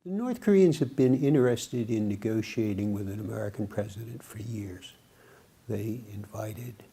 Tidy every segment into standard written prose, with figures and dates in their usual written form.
The North Koreans have been interested in negotiating with an American president for years. They invited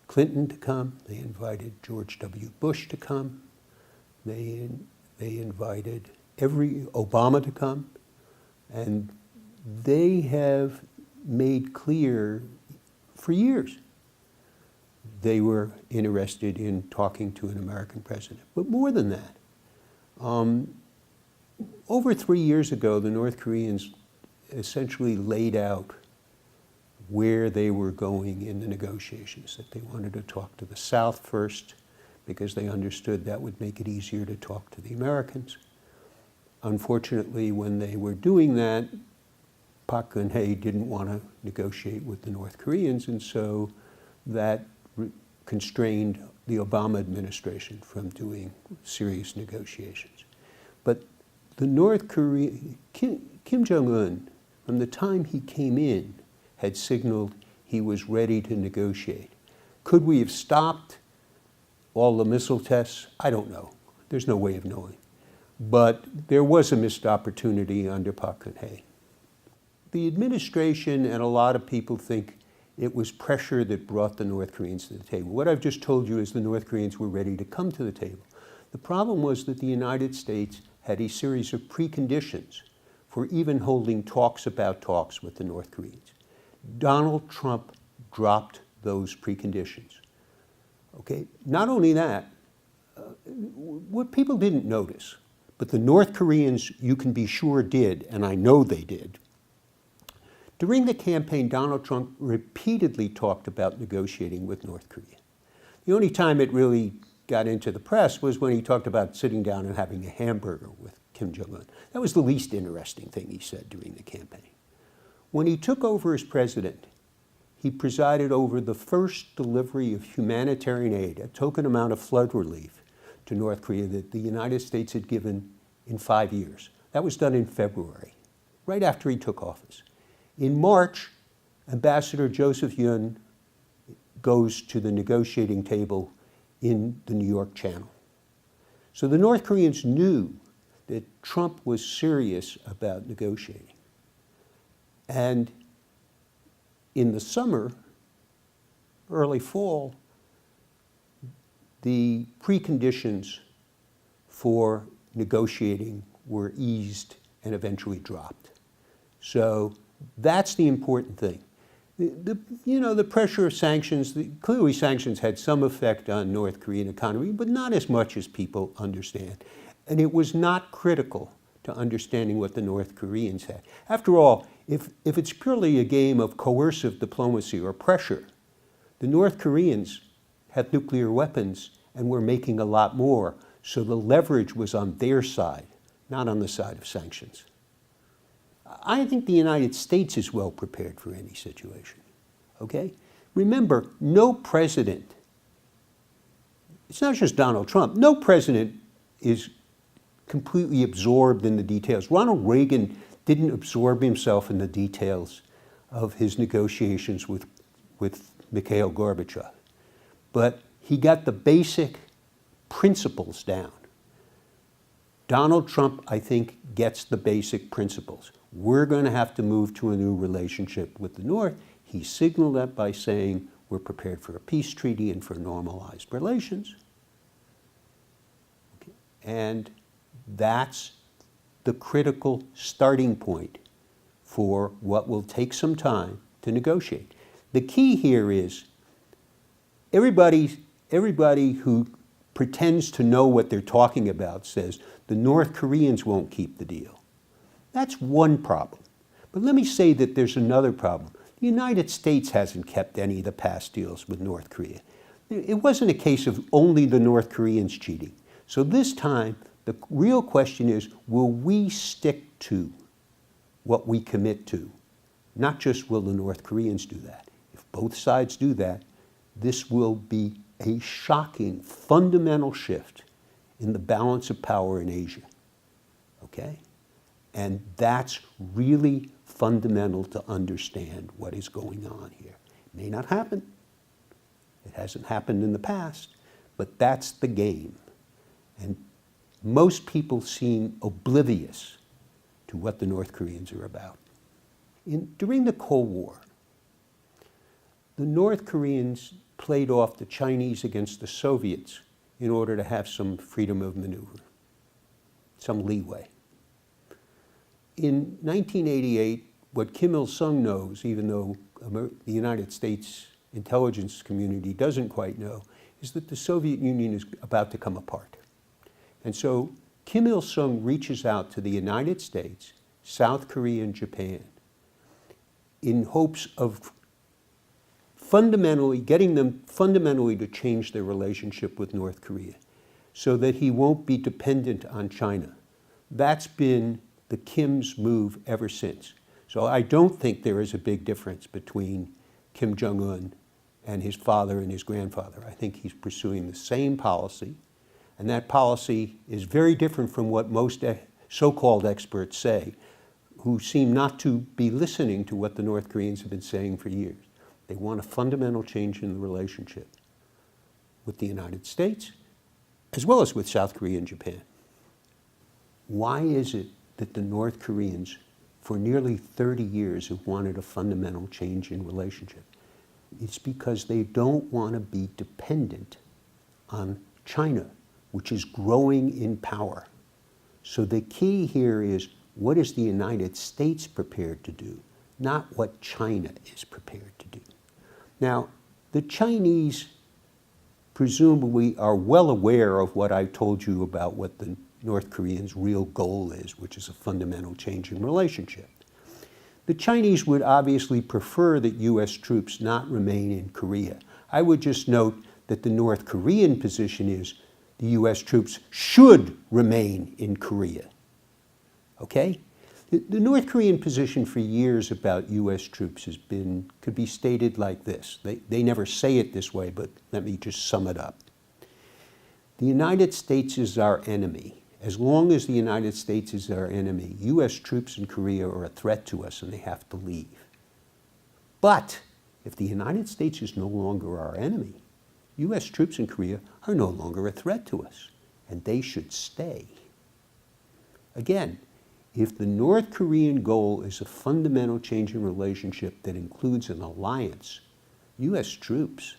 Clinton to come. They invited George W. Bush to come. They invited Obama to come. And they have made clear for years they were interested in talking to an American president. But more than that, over 3 years ago, the North Koreans essentially laid out where they were going in the negotiations, that they wanted to talk to the South first because they understood that would make it easier to talk to the Americans. Unfortunately, when they were doing that, Park Geun-hye didn't want to negotiate with the North Koreans, and so that constrained the Obama administration from doing serious negotiations. But the North Korean, Kim Jong-un, from the time he came in, had signaled he was ready to negotiate. Could we have stopped all the missile tests? I don't know. There's no way of knowing. But there was a missed opportunity under Park Geun-hye. The administration and a lot of people think it was pressure that brought the North Koreans to the table. What I've just told you is the North Koreans were ready to come to the table. The problem was that the United States had a series of preconditions for even holding talks about talks with the North Koreans. Donald Trump dropped those preconditions. Okay? Not only that, what people didn't notice, but the North Koreans, you can be sure, did, and I know they did. During the campaign, Donald Trump repeatedly talked about negotiating with North Korea. The only time it really got into the press was when he talked about sitting down and having a hamburger with Kim Jong-un. That was the least interesting thing he said during the campaign. When he took over as president, he presided over the first delivery of humanitarian aid, a token amount of flood relief to North Korea that the United States had given in 5 years. That was done in February, right after he took office. In March, Ambassador Joseph Yun goes to the negotiating table in the New York Channel. So the North Koreans knew that Trump was serious about negotiating. And in the summer, early fall, the preconditions for negotiating were eased and eventually dropped. So that's the important thing. The pressure of sanctions, clearly sanctions had some effect on North Korean economy, but not as much as people understand. And it was not critical to understanding what the North Koreans had. After all, if it's purely a game of coercive diplomacy or pressure, the North Koreans had nuclear weapons and were making a lot more, so the leverage was on their side, not on the side of sanctions. I think the United States is well prepared for any situation, okay? Remember, no president, it's not just Donald Trump, no president is completely absorbed in the details. Ronald Reagan didn't absorb himself in the details of his negotiations with Mikhail Gorbachev, but he got the basic principles down. Donald Trump, I think, gets the basic principles. We're going to have to move to a new relationship with the North. He signaled that by saying we're prepared for a peace treaty and for normalized relations. Okay. And that's the critical starting point for what will take some time to negotiate. The key here is everybody who pretends to know what they're talking about says the North Koreans won't keep the deal. That's one problem. But let me say that there's another problem. The United States hasn't kept any of the past deals with North Korea. It wasn't a case of only the North Koreans cheating. So this time, the real question is, will we stick to what we commit to? Not just will the North Koreans do that. If both sides do that, this will be a shocking, fundamental shift in the balance of power in Asia, okay? And that's really fundamental to understand what is going on here. It may not happen. It hasn't happened in the past, but that's the game. And most people seem oblivious to what the North Koreans are about. During the Cold War, the North Koreans played off the Chinese against the Soviets in order to have some freedom of maneuver, some leeway. In 1988, what Kim Il-sung knows, even though the United States intelligence community doesn't quite know, is that the Soviet Union is about to come apart. And so Kim Il-sung reaches out to the United States, South Korea, and Japan in hopes of getting them fundamentally to change their relationship with North Korea so that he won't be dependent on China. That's been the Kim's move ever since. So I don't think there is a big difference between Kim Jong-un and his father and his grandfather. I think he's pursuing the same policy, and that policy is very different from what most so-called experts say, who seem not to be listening to what the North Koreans have been saying for years. They want a fundamental change in the relationship with the United States, as well as with South Korea and Japan. Why is it that the North Koreans, for nearly 30 years, have wanted a fundamental change in relationship? It's because they don't want to be dependent on China, which is growing in power. So the key here is, what is the United States prepared to do, not what China is prepared to do. Now, the Chinese presumably are well aware of what I told you about what the North Koreans' real goal is, which is a fundamental change in relationship. The Chinese would obviously prefer that US troops not remain in Korea. I would just note that the North Korean position is the US troops should remain in Korea. Okay? The North Korean position for years about US troops could be stated like this. They never say it this way, but let me just sum it up. The United States is our enemy. As long as the United States is our enemy, US troops in Korea are a threat to us and they have to leave. But if the United States is no longer our enemy, US troops in Korea are no longer a threat to us, and they should stay. Again, if the North Korean goal is a fundamental change in relationship that includes an alliance, US troops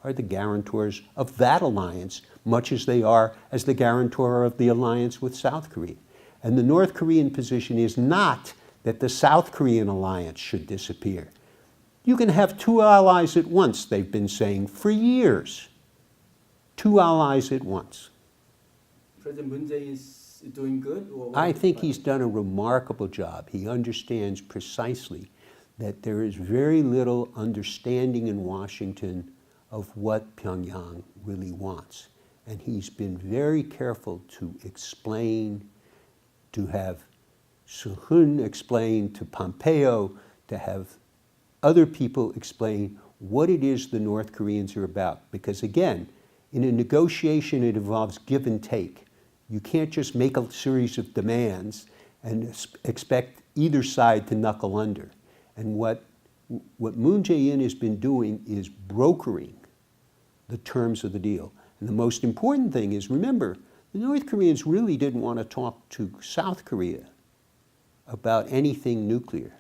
are the guarantors of that alliance, much as they are as the guarantor of the alliance with South Korea. And the North Korean position is not that the South Korean alliance should disappear. You can have two allies at once, they've been saying for years. Two allies at once. President Moon Jae-in is doing good? I think he's done a remarkable job. He understands precisely that there is very little understanding in Washington of what Pyongyang really wants. And he's been very careful to explain, to have Suh-hun explain, to Pompeo, to have other people explain what it is the North Koreans are about. Because again, in a negotiation, it involves give and take. You can't just make a series of demands and expect either side to knuckle under. And what Moon Jae-in has been doing is brokering the terms of the deal. And the most important thing is, remember, the North Koreans really didn't want to talk to South Korea about anything nuclear.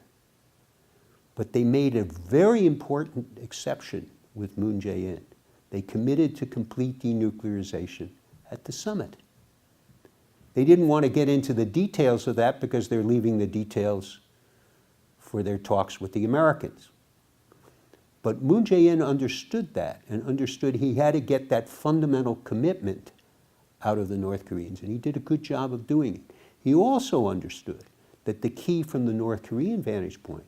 But they made a very important exception with Moon Jae-in. They committed to complete denuclearization at the summit. They didn't want to get into the details of that because they're leaving the details for their talks with the Americans. But Moon Jae-in understood that and understood he had to get that fundamental commitment out of the North Koreans, and he did a good job of doing it. He also understood that the key from the North Korean vantage point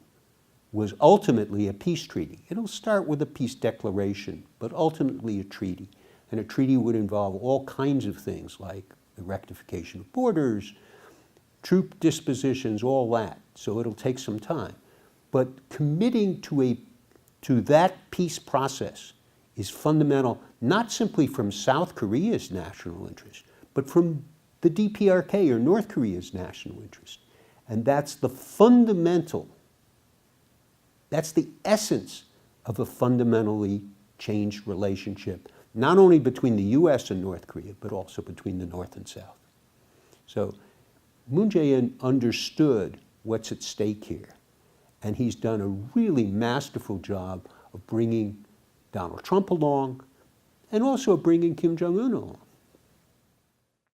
was ultimately a peace treaty. It'll start with a peace declaration, but ultimately a treaty. And a treaty would involve all kinds of things like the rectification of borders, troop dispositions, all that. So it'll take some time. But committing to that peace process is fundamental, not simply from South Korea's national interest, but from the DPRK or North Korea's national interest. And that's the fundamental, that's the essence of a fundamentally changed relationship, not only between the US and North Korea, but also between the North and South. So Moon Jae-in understood what's at stake here, and he's done a really masterful job of bringing Donald Trump along and also bringing Kim Jong-un along.